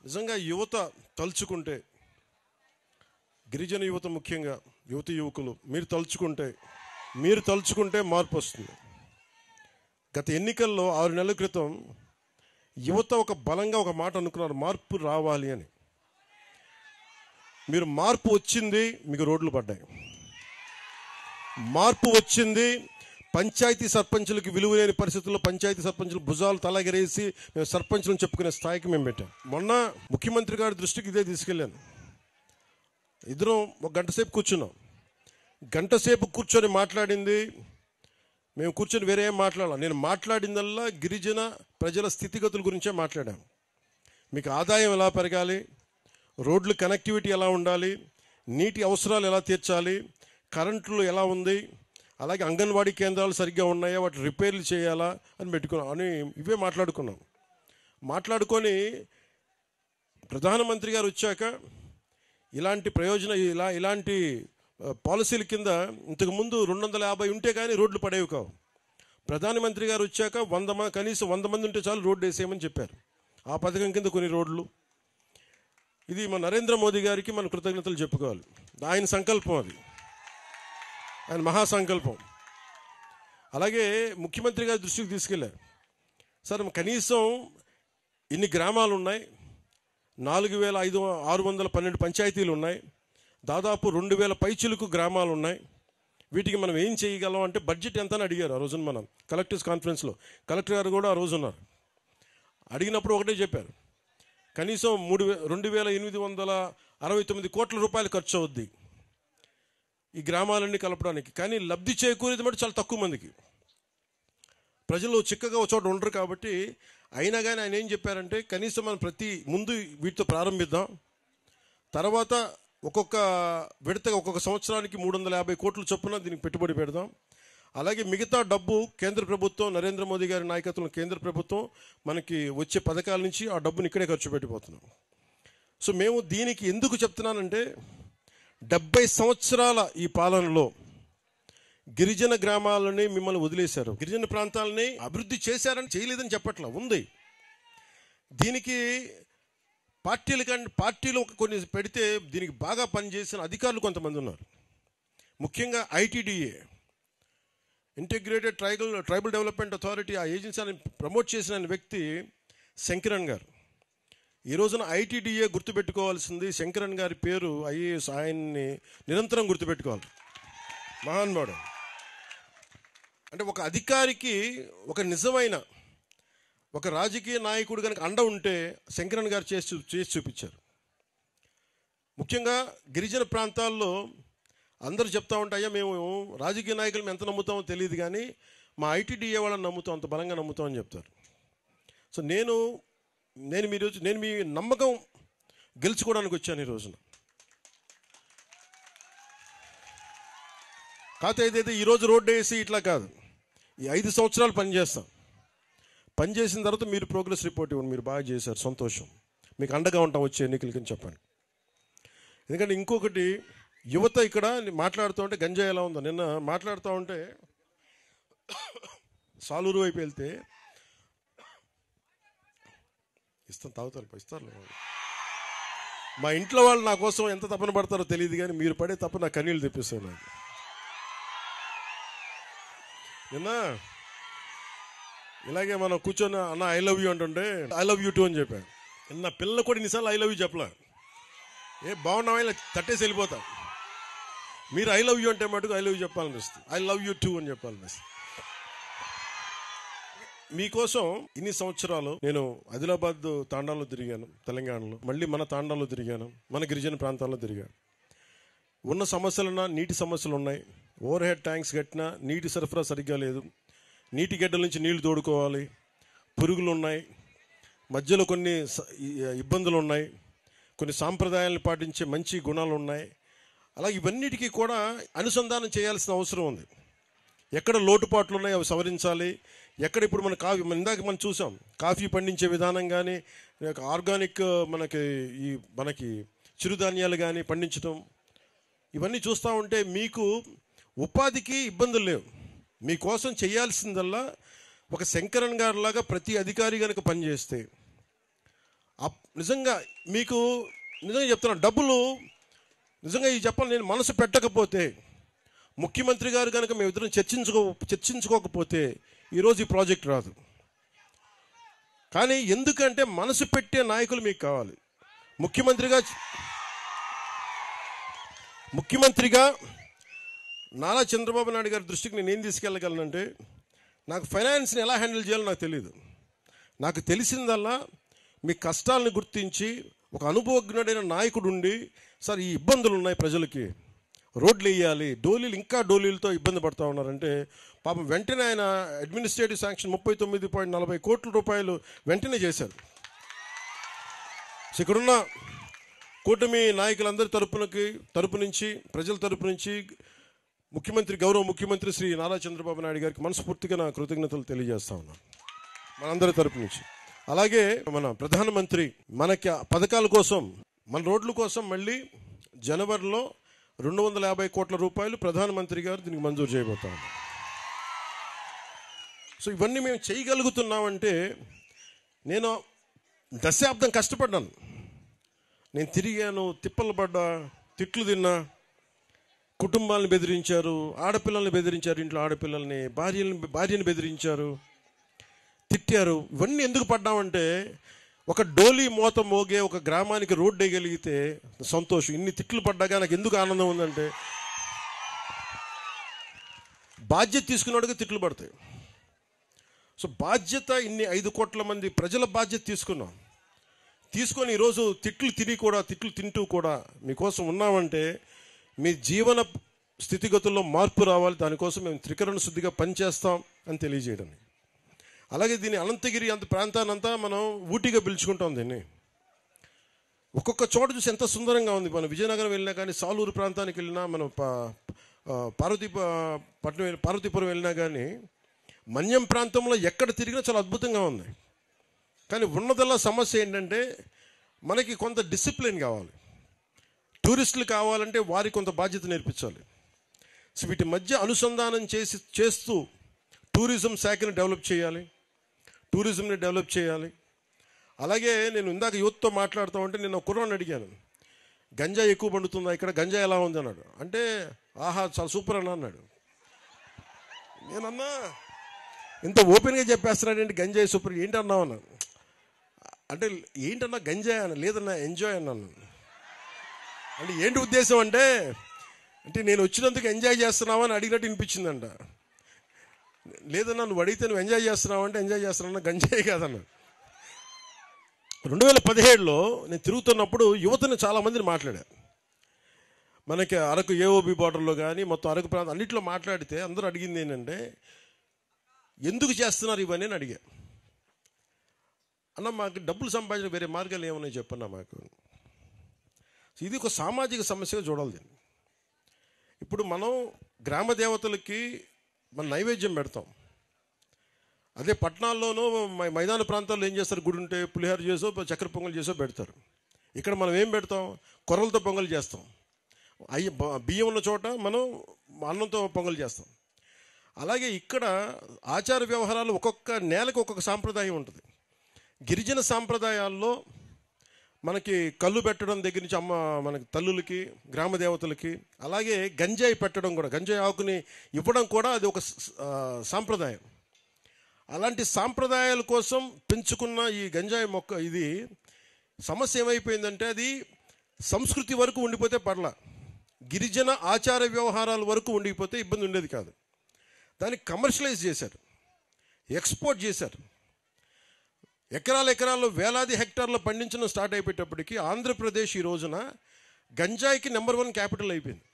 నిజంగా యువత తలుచుకుంటే, గిరిజన యువత ముఖ్యంగా యువకులు మీరు తలుచుకుంటే మార్పు వస్తుంది. గత ఎన్నికల్లో 6 నెలల క్రితం యువత ఒక బలంగా ఒక మాట అనుకున్నారు, మార్పు రావాలి అని. మీరు మార్పు వచ్చింది, మీకు రోడ్లు పడ్డాయి. మార్పు వచ్చింది. పంచాయతీ సర్పంచులకి విలువ లేని పరిస్థితుల్లో పంచాయతీ సర్పంచులు భుజాలు తలగరేసి మేము సర్పంచులను చెప్పుకునే స్థాయికి మేము పెట్టాం. మొన్న ముఖ్యమంత్రి గారి దృష్టికి ఇదే తీసుకెళ్ళాను. ఇద్దరం ఒక గంట సేపు కూర్చున్నాం. గంట సేపు కూర్చొని మాట్లాడింది, మేము కూర్చొని వేరే ఏం మాట్లాడాలి. నేను మాట్లాడిందల్లా గిరిజన ప్రజల స్థితిగతుల గురించే మాట్లాడాను. మీకు ఆదాయం ఎలా పెరగాలి, రోడ్లు కనెక్టివిటీ ఎలా ఉండాలి, నీటి అవసరాలు ఎలా తీర్చాలి, కరెంట్లు ఎలా ఉంది, అలాగే అంగన్వాడీ కేంద్రాలు సరిగ్గా ఉన్నాయా, వాటి రిపేర్లు చేయాలా అని ఇవే మాట్లాడుకొని ప్రధానమంత్రి గారు వచ్చాక ఇలాంటి ఇలాంటి పాలసీల కింద ఇంతకుముందు 250 ఉంటే కానీ రోడ్లు పడేవి కావు. ప్రధానమంత్రి గారు వచ్చాక కనీసం 100 మంది ఉంటే చాలు రోడ్డు వేసేయమని చెప్పారు. ఆ పథకం కింద కొన్ని రోడ్లు. ఇది మన నరేంద్ర మోదీ గారికి మన కృతజ్ఞతలు చెప్పుకోవాలి. ఆయన సంకల్పం, అది ఆయన మహాసంకల్పం. అలాగే ముఖ్యమంత్రి గారి దృష్టికి తీసుకెళ్ళారు. సార్ కనీసం ఇన్ని గ్రామాలు ఉన్నాయి, 4612 పంచాయతీలు ఉన్నాయి, దాదాపు 2000 పైచిలుకు గ్రామాలు ఉన్నాయి. వీటికి మనం ఏం చేయగలం అంటే బడ్జెట్ ఎంత అని అడిగారు. ఆ రోజున మనం కలెక్టర్స్ కాన్ఫరెన్స్లో కలెక్టర్ గారు కూడా ఆ రోజు ఉన్నారు. అడిగినప్పుడు ఒకటే చెప్పారు, కనీసం 2869 కోట్ల రూపాయలు ఖర్చు అవుద్ది ఈ గ్రామాలన్నీ కలపడానికి. కానీ లబ్ధి చేకూరేది మటు చాలా తక్కువ మందికి. ప్రజలు చిక్కగా ఒక చోట ఉండరు కాబట్టి. అయినా కానీ ఆయన ఏం చెప్పారంటే, కనీసం మనం ముందు వీటితో ప్రారంభిద్దాం, తర్వాత ఒక్కొక్క విడతగా ఒక్కొక్క సంవత్సరానికి 350 కోట్ల చొప్పున దీనికి పెట్టుబడి పెడదాం. అలాగే మిగతా డబ్బు కేంద్ర ప్రభుత్వం, నరేంద్ర మోదీ గారి నాయకత్వంలో కేంద్ర ప్రభుత్వం మనకి వచ్చే పథకాల నుంచి ఆ డబ్బుని ఇక్కడే ఖర్చు పెట్టిపోతున్నాం. సో మేము దీనికి ఎందుకు చెప్తున్నానంటే, 70 సంవత్సరాల ఈ పాలనలో గిరిజన గ్రామాలని మిమ్మల్ని వదిలేశారు. గిరిజన ప్రాంతాలని అభివృద్ధి చేశారని చేయలేదని చెప్పట్లా, ఉంది. దీనికి పార్టీలు కొన్ని పెడితే దీనికి బాగా పనిచేసిన అధికారులు కొంతమంది ఉన్నారు. ముఖ్యంగా ITDA, integrated tribal development authority, ఆ ఏజెన్సీని ప్రమోట్ చేసిన వ్యక్తి శంకరన్ గారు. ఈ రోజున ఐటీడీఏ గుర్తుపెట్టుకోవాల్సింది శంకరన్ గారి పేరు, ఐఏఎస్, ఆయన్ని నిరంతరం గుర్తుపెట్టుకోవాలి. మహానుభావుడు. అంటే ఒక అధికారికి ఒక నిజమైన ఒక రాజకీయ నాయకుడు కనుక అండ ఉంటే శంకరన్ గారు చేసి చూపించారు. ముఖ్యంగా గిరిజన ప్రాంతాల్లో అందరూ చెప్తా ఉంటాయా, మేము రాజకీయ నాయకులు ఎంత నమ్ముతామో తెలియదు కానీ మా ఐటీడీఏ వాళ్ళని నమ్ముతాం, అంత బలంగా నమ్ముతామని చెప్తారు. సో నేను మీ నమ్మకం గెలుచుకోవడానికి వచ్చాను ఈ రోజున. కాకపోతే ఏదైతే ఈరోజు రోడ్డు వేసి ఇట్లా కాదు, ఈ 5 సంవత్సరాలు పనిచేసిన తర్వాత మీరు ప్రోగ్రెస్ రిపోర్ట్ ఇవ్వండి. మీరు బాగా చేశారు, సంతోషం, మీకు అండగా ఉంటాం వచ్చే ఎన్నికలకి చెప్పండి. ఎందుకంటే ఇంకొకటి, యువత ఇక్కడ మాట్లాడుతూ ఉంటే గంజాయి ఎలా ఉందో, నిన్న మాట్లాడుతూ ఉంటే సాలూరు వైపు వెళ్తే ఇస్తారు. మా ఇంట్లో వాళ్ళు నా కోసం ఎంత తపన పడతారో తెలియదు కానీ మీరు పడే తప్ప నా కన్నీళ్ళు తెప్పిస్తారు నాకు. నిన్న ఇలాగే మనం కూర్చొని అన్న ఐ లవ్ యూ అంటుంటే ఐ లవ్ యూ టూ అని చెప్పాను. నిన్న పిల్లలు కూడా ఇన్నిసార్లు ఐ లవ్ యూ చెప్పలే, బాగున్నావా ఇలా తట్టేసి వెళ్ళిపోతా. మీరు ఐ లవ్ యూ అంటే మటుకు ఐ లవ్ యూ చెప్పాలనిపిస్తుంది, ఐ లవ్ యూ టూ అని చెప్పాలనిపిస్తుంది. మీకోసం ఇన్ని సంవత్సరాలు నేను ఆదిలాబాద్ తాండాలో తిరిగాను, తెలంగాణలో, మళ్ళీ మన తాండాలో తిరిగాను, మన గిరిజన ప్రాంతాల్లో తిరిగాను. ఉన్న సమస్యలున్నా నీటి సమస్యలు ఉన్నాయి. ఓవర్ హెడ్ ట్యాంక్స్ కట్టినా నీటి సరఫరా సరిగ్గా లేదు, నీటి గడ్డల నుంచి నీళ్లు తోడుకోవాలి, పురుగులు ఉన్నాయి, మధ్యలో కొన్ని ఇబ్బందులు ఉన్నాయి, కొన్ని సాంప్రదాయాలను పాటించే మంచి గుణాలు ఉన్నాయి. అలా ఇవన్నిటికీ కూడా అనుసంధానం చేయాల్సిన అవసరం ఉంది. ఎక్కడ లోటుపాట్లు ఉన్నాయి అవి సవరించాలి. ఎక్కడ ఇప్పుడు మన ఇందాక మనం చూసాం, కాఫీ పండించే విధానం కానీ, ఆర్గానిక్ మనకి చిరుధాన్యాలు కానీ పండించడం, ఇవన్నీ చూస్తూ ఉంటే మీకు ఉపాధికి ఇబ్బందులు లేవు. మీకోసం చేయాల్సిందల్లా ఒక శంకరన్ గారిలాగా ప్రతి అధికారి కనుక పనిచేస్తే నిజంగా మీకు నిజంగా చెప్తున్నాను, డబ్బులు నిజంగా ఈ చెప్పాలి, నేను మనసు పెట్టకపోతే, ముఖ్యమంత్రి గారు కనుక మేమిద్దరం చర్చించుకోకపోతే ఈరోజు ఈ ప్రాజెక్ట్ రాదు. కానీ ఎందుకంటే మనసు పెట్టే నాయకులు మీకు కావాలి. ముఖ్యమంత్రిగా నారా చంద్రబాబు నాయుడు గారి దృష్టికి నేను ఏం తీసుకెళ్ళగలనంటే, నాకు ఫైనాన్స్ని ఎలా హ్యాండిల్ చేయాలో నాకు తెలియదు. నాకు తెలిసిందల్లా మీ కష్టాలను గుర్తించి ఒక అనుభవజ్ఞుడైన నాయకుడు ఉండి, సార్ ఈ ఇబ్బందులు ఉన్నాయి ప్రజలకి, రోడ్లు వేయాలి, ఇంకా డోలీలతో ఇబ్బంది పడుతూ ఉన్నారంటే పాపం వెంటనే ఆయన అడ్మినిస్ట్రేటివ్ శాంక్షన్ 39.40 కోట్ల రూపాయలు వెంటనే చేశారు. సో ఇక్కడున్న కూటమి నాయకులందరి తరపు నుంచి ప్రజల తరపు నుంచి గౌరవ ముఖ్యమంత్రి శ్రీ నారా చంద్రబాబు నాయుడు గారికి మనస్ఫూర్తిగా నా కృతజ్ఞతలు తెలియజేస్తా ఉన్నాను మనందరి తరపు నుంచి. అలాగే మన ప్రధానమంత్రి మనకి పథకాల కోసం, మన రోడ్ల కోసం మళ్ళీ జనవరిలో 250 కోట్ల రూపాయలు ప్రధానమంత్రి గారు దీనికి మంజూరు చేయబోతా ఉన్నారు. సో ఇవన్నీ మేము చేయగలుగుతున్నామంటే, నేను దశాబ్దం కష్టపడ్డాను, నేను తిరిగాను, తిప్పలు పడ్డా, తిట్లు తిన్నా, కుటుంబాలను బెదిరించారు, ఆడపిల్లల్ని బెదిరించారు, ఇంట్లో ఆడపిల్లల్ని, భార్యని బెదిరించారు, తిట్టారు. ఇవన్నీ ఎందుకు పడ్డామంటే, ఒక డోలీ మోత మోగే ఒక గ్రామానికి రోడ్డు వేయగలిగితే సంతోషం. ఇన్ని తిట్లు పడ్డాగా నాకు ఎందుకు ఆనందం ఉందంటే, బాధ్యత తీసుకున్నాడుగా తిట్లు పడతాయి. సో బాధ్యత, ఇన్ని 5 కోట్ల మంది ప్రజల బాధ్యత తీసుకొని ఈరోజు తిట్లు తింటూ కూడా మీకోసం ఉన్నామంటే, మీ జీవన స్థితిగతుల్లో మార్పు రావాలి, దానికోసం మేము త్రికరణ శుద్ధిగా పనిచేస్తాం అని తెలియజేయడం. అలాగే దీన్ని అనంతగిరి అంత ప్రాంతాన్నంతా మనం ఊటీగా పిలుచుకుంటాం. దీన్ని ఒక్కొక్క చోట చూసి ఎంత సుందరంగా ఉంది. మనం విజయనగరం వెళ్ళినా కానీ, సాలూరు ప్రాంతానికి వెళ్ళినా, మనం పార్వతీపురం వెళ్ళినా కానీ, మన్యం ప్రాంతంలో ఎక్కడ తిరిగినా చాలా అద్భుతంగా ఉంది. కానీ ఉన్నదల్లా సమస్య ఏంటంటే, మనకి కొంత డిసిప్లిన్ కావాలి. టూరిస్టులు కావాలంటే వారికి కొంత బాధ్యత నేర్పించాలి. సో వీటి మధ్య అనుసంధానం చేస్తూ టూరిజం శాఖని డెవలప్ చేయాలి. అలాగే నేను ఇందాక యూత్తో మాట్లాడుతూ ఉంటే, నేను ఒక కుర్రాన్ని అడిగాను, గంజాయి ఎక్కువ పండుతుందా ఇక్కడ, గంజాయి ఎలా ఉంది అన్నాడు. అంటే ఆహా చాలా సూపర్ అన్నాడు. నేనన్నా ఇంత ఓపెన్గా చెప్పేస్తున్నాడేంటి, గంజాయి సూపర్ ఏంటన్నావు అన్నాను. అంటే ఏంటన్నా గంజాయి అన్న, లేదన్నా ఎంజాయ్ అన్నాను. అంటే ఏంటి ఉద్దేశం అంటే నేను వచ్చినందుకు ఎంజాయ్ చేస్తున్నావా అని అడిగినట్టు వినిపించిందంట. లేదన్నా నువ్వు అడిగితే నువ్వు ఎంజాయ్ చేస్తున్నావు అంటే ఎంజాయ్ చేస్తున్నా, గంజాయి కాదన్నా. 2017లో నేను తిరుగుతున్నప్పుడు యువతని చాలామందిని మాట్లాడాను. మనకి అరకు ఏఓబి బార్డర్లో కానీ మొత్తం అరకు ప్రాంతం అన్నింటిలో మాట్లాడితే అందరూ అడిగింది ఏంటంటే, ఎందుకు చేస్తున్నారు ఇవన్నీ అని అడిగా. అన్న మాకు డబ్బులు సంపాదించిన వేరే మార్గాలు ఏమన్నాయి చెప్పన్నా మాకు. ఇది ఒక సామాజిక సమస్యగా చూడాలి దీన్ని. ఇప్పుడు మనం గ్రామ దేవతలకి మన నైవేద్యం పెడతాం. అదే పట్టణాల్లోనూ మైదాన ప్రాంతాల్లో ఏం చేస్తారు, గుడి ఉంటే పులిహోర చేసో చక్కెర పొంగల్ చేసో పెడతారు. ఇక్కడ మనం ఏం పెడతాం, కొర్రలతో పొంగల్ చేస్తాం. బియ్యం ఉన్న చోట మనం అన్నంతో పొంగల్ చేస్తాం. అలాగే ఇక్కడ ఆచార వ్యవహారాలు ఒక్కొక్క నేలకు ఒక్కొక్క సాంప్రదాయం ఉంటుంది. గిరిజన సాంప్రదాయాల్లో మనకి కళ్ళు పెట్టడం దగ్గర నుంచి మనకి తల్లులకి, గ్రామ దేవతలకి, అలాగే గంజాయి పెట్టడం కూడా, గంజాయి ఆకుని ఇవ్వడం కూడా అది ఒక సాంప్రదాయం. అలాంటి సాంప్రదాయాల కోసం పెంచుకున్న ఈ గంజాయి మొక్క, ఇది సమస్య ఏమైపోయిందంటే, అది సంస్కృతి వరకు ఉండిపోతే పర్ల, గిరిజన ఆచార వ్యవహారాల వరకు ఉండిపోతే ఇబ్బంది ఉండేది కాదు. దాన్ని కమర్షియలైజ్ చేశారు, ఎక్స్పోర్ట్ చేశారు. ఎకరాల్లో వేలాది హెక్టార్లు పండించడం స్టార్ట్ అయిపోయేటప్పటికి ఆంధ్రప్రదేశ్ ఈ రోజున గంజాయికి నెంబర్ 1 క్యాపిటల్ అయిపోయింది.